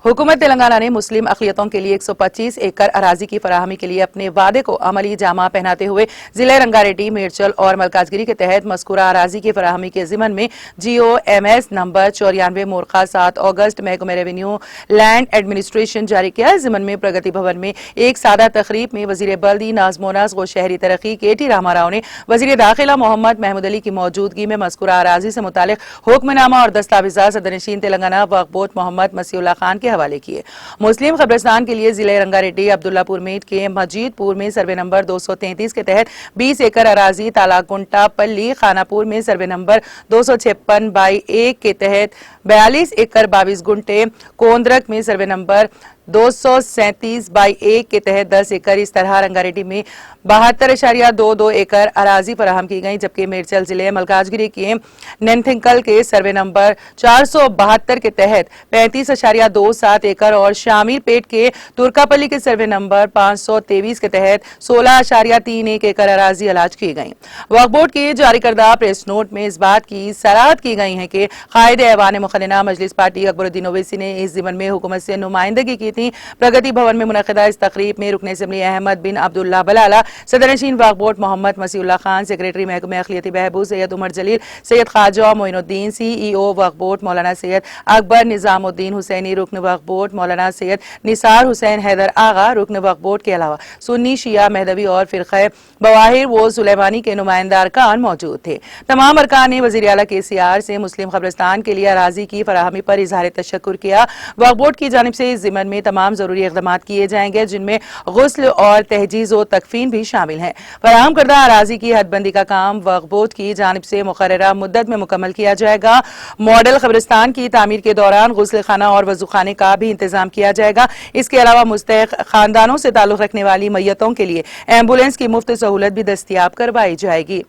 हुकूमत तेलंगाना ने मुस्लिम अक़लियतों के लिए 125 एकड़ अराजी की फराहमी के लिए अपने वादे को अमली जामा पहनाते हुए जिले रंगारेड्डी, मेरचल और मलकाजगिरी के तहत मज़कूरा अराजी की फराहमी के ज़िमन में GOMS नंबर 94 मोरखा 7 अगस्त महकमे रेवेन्यू लैंड एडमिनिस्ट्रेशन जारी किया। ज़िमन में प्रगति भवन में एक सादा तकरीब में वज़ीर बल्दी नाज़मोनाज़ व शहरी तरक्की KT रामाराव ने वज़ीर दाखिला मोहम्मद महमूद अली की मौजूदगी में मज़कूरा अराजी से मुतालिक हुक्मनामा और दस्तावेज़ात सदरनशीन तेलंगाना वक्फ बोर्ड मोहम्मद मसीउल्लाह खान के हवाले किए। मुस्लिम कब्रिस्तान के लिए जिले रंगारेड्डी, अब्दुल्लापुर मेट के मजीदपुर में सर्वे नंबर 233 के तहत 20 एकड़ अराजी, तालाकुंटा पल्ली खानापुर में सर्वे नंबर 256/1 के तहत 42 एकड़ 22 गुंटे, कोंद्रक में सर्वे नंबर 237/1 के तहत 10 एकड़, इस तरह रंगारेड्डी में 72.22 एकड़ अराजी फराहम की गई, जबकि मेरचल जिले मलकाजगिरी के नेंथिंकल के सर्वे नंबर 472 के तहत 35.27 एकड़ और शामिर पेट के तुर्कापल्ली के सर्वे नंबर 523 के तहत 16.31 एकड़ अराजी अलाज की गई। वक्फ बोर्ड के जारी करदा प्रेस नोट में इस बात की सराहत की गई है कि कायदे ऐवान मुखन्ना मजलिस पार्टी अकबरुद्दीन ओवैसी ने इस ज़िमन में हुकूमत से नुमाइंदगी की थी। प्रगति भवन में मुनक़िदा इस तकरीब में रुकन असम्बली अहमद बिन अब्दुल्ला बलाला, सदरनशीन वक्फ बोर्ड मोहम्मद मसीउल्लाह खान, सेक्रेटरी महकमे अक़लियती बहबूद सैयद उमर जलील, सैयद ख्वाजा मोइनुद्दीन, CEO वक्फ बोर्ड मौलाना सैयद अकबर निज़ामुद्दीन हुसैनी, रुकन वक्फ बोर्ड मौलाना सैयद निसार हुसैन हैदर आगा, रुकन वक्फ बोर्ड के अलावा सुन्नी, शिया, महदवी और फ़िरक़े बवाहिर व सुलेमानी के नुमाइंदा अरकान मौजूद थे। तमाम अरकान ने वज़ीर आला KCR से मुस्लिम कब्रिस्तान के लिए अराजी की फराहमी पर इज़हार तशक्कुर किया। वक्फ बोर्ड की जानिब से इस ज़िमन में तमाम ज़रूरी इक़दामात किए जाएंगे, जिनमें गुस्ल और तहजीज़ व तकफ़ीन भी शामिल हैं। फराहम करदा अराजी की हदबंदी का काम वक्फ बोर्ड की जानिब से मुकर्ररा मुद्दत में मुकम्मल किया जाएगा। मॉडल कब्रिस्तान की तामीर के दौरान गुस्ल खाना और वज़ू खाने का भी इंतजाम किया जाएगा। इसके अलावा मुस्तहिक़ खानदानों से ताल्लुक़ रखने वाली मैयतों के लिए एम्बुलेंस की मुफ्त सहूलत भी दस्तयाब करवाई जाएगी।